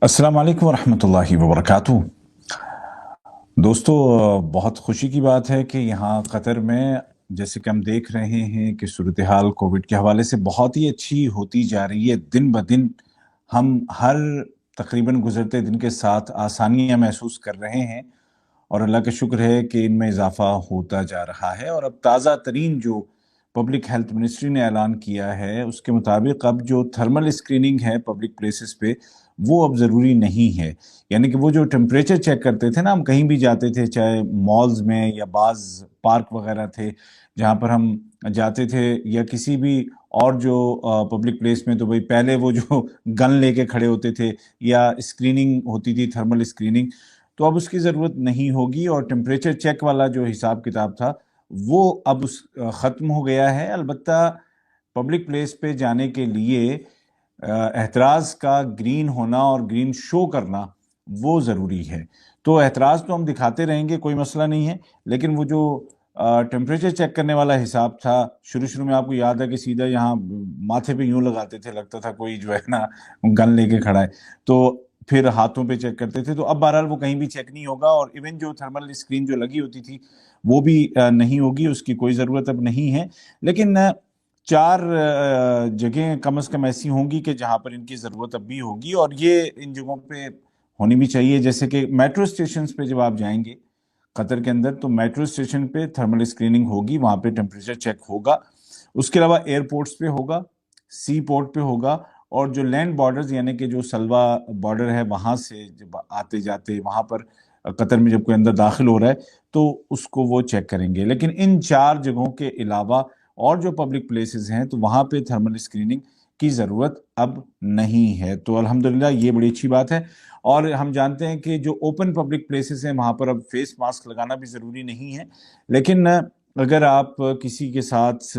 अस्सलाम वालेकुम वरहमतुल्लाहि वबरकातुहू। दोस्तों, बहुत खुशी की बात है कि यहाँ कतर में जैसे कि हम देख रहे हैं कि सूरत हाल कोविड के हवाले से बहुत ही अच्छी होती जा रही है। दिन ब दिन हम हर तकरीबन गुज़रते दिन के साथ आसानियाँ महसूस कर रहे हैं और अल्लाह का शुक्र है कि इनमें इज़ाफ़ा होता जा रहा है। और अब ताज़ा तरीन जो पब्लिक हेल्थ मिनिस्ट्री ने ऐलान किया है, उसके मुताबिक अब जो थर्मल स्क्रीनिंग है पब्लिक प्लेसेस पे, वो अब ज़रूरी नहीं है। यानी कि वो जो टेम्परेचर चेक करते थे ना, हम कहीं भी जाते थे, चाहे मॉल्स में या बाज़ पार्क वगैरह थे, जहाँ पर हम जाते थे, या किसी भी और जो पब्लिक प्लेस में, तो भई पहले वो जो गन लेके खड़े होते थे या स्क्रीनिंग होती थी, थर्मल स्क्रीनिंग, तो अब उसकी ज़रूरत नहीं होगी। और टेम्परेचर चेक वाला जो हिसाब-किताब था, वो अब ख़त्म हो गया है। अलबत्ता पब्लिक प्लेस पे जाने के लिए एहतराज़ का ग्रीन होना और ग्रीन शो करना, वो ज़रूरी है। तो एहतराज़ तो हम दिखाते रहेंगे, कोई मसला नहीं है, लेकिन वो जो टेम्परेचर चेक करने वाला हिसाब था, शुरू-शुरू में आपको याद है कि सीधा यहाँ माथे पे यूँ लगाते थे, लगता था कोई जो है ना गन लेके खड़ा है। तो फिर हाथों पे चेक करते थे, तो अब बहरहाल वो कहीं भी चेक नहीं होगा। और इवन जो थर्मल स्क्रीन जो लगी होती थी, वो भी नहीं होगी, उसकी कोई ज़रूरत अब नहीं है। लेकिन 4 जगहें कम से कम ऐसी होंगी कि जहाँ पर इनकी ज़रूरत अब भी होगी, और ये इन जगहों पे होनी भी चाहिए। जैसे कि मेट्रो स्टेशंस पे जब आप जाएँगे कतर के अंदर, तो मेट्रो स्टेशन पे थर्मल स्क्रीनिंग होगी, वहाँ पे टेम्परेचर चेक होगा। उसके अलावा एयरपोर्ट्स पे होगा, सी पोर्ट पे होगा, और जो लैंड बॉर्डर्स यानी कि जो सलवा बॉर्डर है, वहाँ से जब आते-जाते वहाँ पर कतर में जब कोई अंदर दाखिल हो रहा है, तो उसको वो चेक करेंगे। लेकिन इन 4 जगहों के अलावा और जो पब्लिक प्लेसेस हैं, तो वहाँ पे थर्मल स्क्रीनिंग की ज़रूरत अब नहीं है। तो अल्हम्दुलिल्लाह, ये बड़ी अच्छी बात है। और हम जानते हैं कि जो ओपन पब्लिक प्लेसेस हैं, वहाँ पर अब फेस मास्क लगाना भी ज़रूरी नहीं है। लेकिन अगर आप किसी के साथ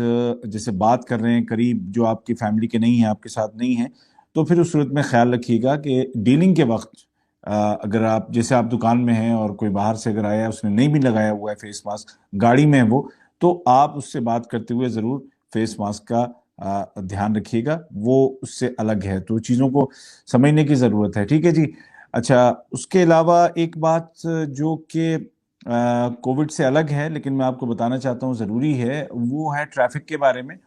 जैसे बात कर रहे हैं, करीब जो आपकी फैमिली के नहीं हैं, आपके साथ नहीं हैं, तो फिर उस सूरत में ख़्याल रखिएगा कि डीलिंग के वक़्त अगर आप जैसे आप दुकान में हैं और कोई बाहर से अगर आया है, उसने नहीं भी लगाया हुआ है फेस मास्क, गाड़ी में है वो, तो आप उससे बात करते हुए ज़रूर फेस मास्क का ध्यान रखिएगा, वो उससे अलग है। तो चीज़ों को समझने की ज़रूरत है, ठीक है जी। अच्छा, उसके अलावा एक बात जो कि कोविड से अलग है, लेकिन मैं आपको बताना चाहता हूँ ज़रूरी है, वो है ट्रैफ़िक के बारे में।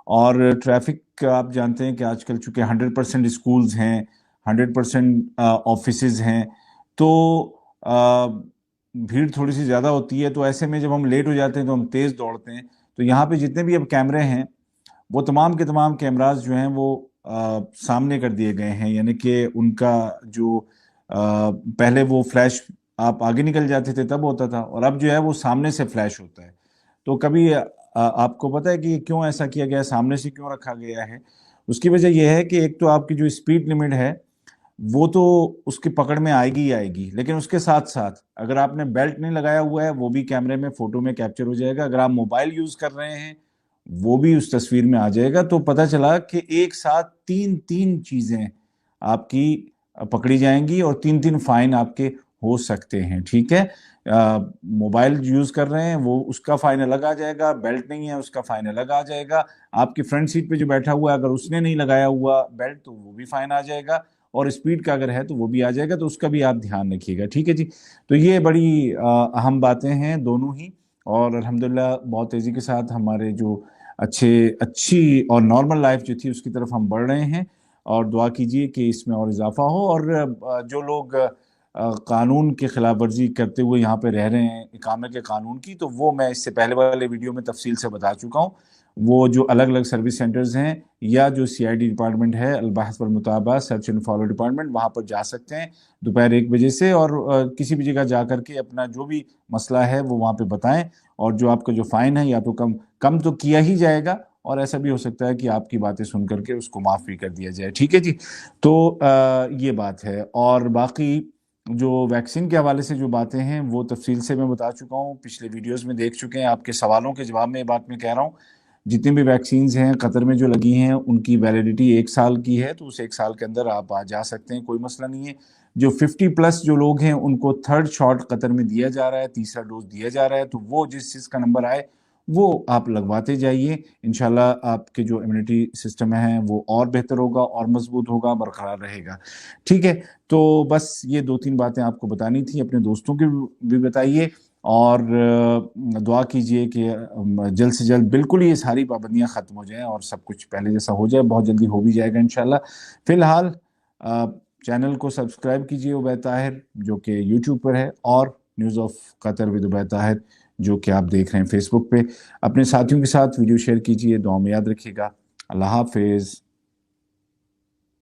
और ट्रैफ़िक आप जानते हैं कि आजकल चूँकि 100% स्कूल्स हैं, 100% ऑफ़िसेज़ हैं, तो भीड़ थोड़ी-सी ज़्यादा होती है, तो ऐसे में जब हम लेट हो जाते हैं, तो हम तेज़ दौड़ते हैं। तो यहाँ पे जितने भी अब कैमरे हैं, वो तमाम के तमाम कैमराज़ जो हैं, वो सामने कर दिए गए हैं। यानी कि उनका जो पहले वो फ्लैश आप आगे निकल जाते थे तब होता था, और अब जो है वो सामने से फ्लैश होता है। तो कभी आपको पता है कि क्यों ऐसा किया गया है, सामने से क्यों रखा गया है? उसकी वजह ये है कि एक तो आपकी जो स्पीड लिमिट है, वो तो उसकी पकड़ में आएगी ही आएगी, लेकिन उसके साथ-साथ अगर आपने बेल्ट नहीं लगाया हुआ है, वो भी कैमरे में, फ़ोटो में कैप्चर हो जाएगा। अगर आप मोबाइल यूज़ कर रहे हैं, वो भी उस तस्वीर में आ जाएगा। तो पता चला कि एक साथ 3-3 चीज़ें आपकी पकड़ी जाएँगी और 3-3 फ़ाइन आपके हो सकते हैं, ठीक है? मोबाइल यूज़ कर रहे हैं, वो उसका फ़ाइन अलग आ जाएगा, बेल्ट नहीं है, उसका फ़ाइन अलग आ जाएगा। आपकी फ्रंट सीट पे जो बैठा हुआ है, अगर उसने नहीं लगाया हुआ बेल्ट, तो वो भी फ़ाइन आ जाएगा, और स्पीड का अगर है, तो वो भी आ जाएगा, तो उसका भी आप ध्यान रखिएगा, ठीक है जी? तो ये बड़ी अहम बातें हैं दोनों ही, और अल्हम्दुलिल्लाह बहुत तेज़ी के साथ हमारे जो अच्छी और नॉर्मल लाइफ़ जो थी, उसकी तरफ हम बढ़ रहे हैं, और दुआ कीजिए कि इसमें और इज़ाफ़ा हो। और जो लोग कानून की खिलाफ वर्ज़ी करते हुए यहाँ पे रह रहे हैं, इकामे के कानून की, तो वो मैं इससे पहले वाले वीडियो में तफ़सील से बता चुका हूँ। वो जो अलग-अलग सर्विस सेंटर्स हैं, या जो सीआईडी डिपार्टमेंट है, अल-बहस वल-मुताबा सर्च एंड फॉलो डिपार्टमेंट, वहाँ पर जा सकते हैं दोपहर 1 बजे से, और किसी भी जगह जा कर के अपना जो भी मसला है, वो वहाँ पे बताएँ। और जो आपका जो फ़ाइन है, या तो कम कम तो किया ही जाएगा, और ऐसा भी हो सकता है कि आपकी बातें सुन कर के उसको माफ़ भी कर दिया जाए, ठीक है जी? तो ये बात है। और बाकी जो वैक्सीन के हवाले से जो बातें हैं, वो तफ़सील से मैं बता चुका हूँ, पिछले वीडियोज़ में देख चुके हैं। आपके सवालों के जवाब में ये बात मैं कह रहा हूँ, जितनी भी वैक्सीन्स हैं कतर में जो लगी हैं, उनकी वैलिडिटी 1 साल की है, तो उस 1 साल के अंदर आप आ जा सकते हैं, कोई मसला नहीं है। जो 50 प्लस जो लोग हैं, उनको 3rd शॉट कतर में दिया जा रहा है, तीसरा डोज़ दिया जा रहा है, तो वो जिस का नंबर आए, وہ آپ لگواتے جائیے، انشاءاللہ آپ کے جو امیونٹی سسٹم ہے وہ اور بہتر ہوگا اور مضبوط ہوگا، برقرار رہے گا۔ ٹھیک ہے، تو بس یہ 2-3 باتیں آپ کو بتانی تھی، اپنے دوستوں کے بھی بتائیے، اور دعا کیجئے کہ جلد سے جلد بالکل یہ ساری پابندیاں ختم ہو جائیں اور سب کچھ پہلے جیسا ہو جائے، بہت جلدی ہو بھی جائے گا انشاءاللہ۔ فی الحال چینل کو سبسکرائب کیجئے عبید طاہر، جو کہ یوٹیوب پر ہے، اور news of Qatar with Ubaid Tahir, جو کہ آپ دیکھ رہے ہیں فیس بک پہ۔ اپنے ساتھیوں کے ساتھ ویڈیو شیئر کیجئے، دعا میں یاد رکھیے گا۔ اللہ حافظ۔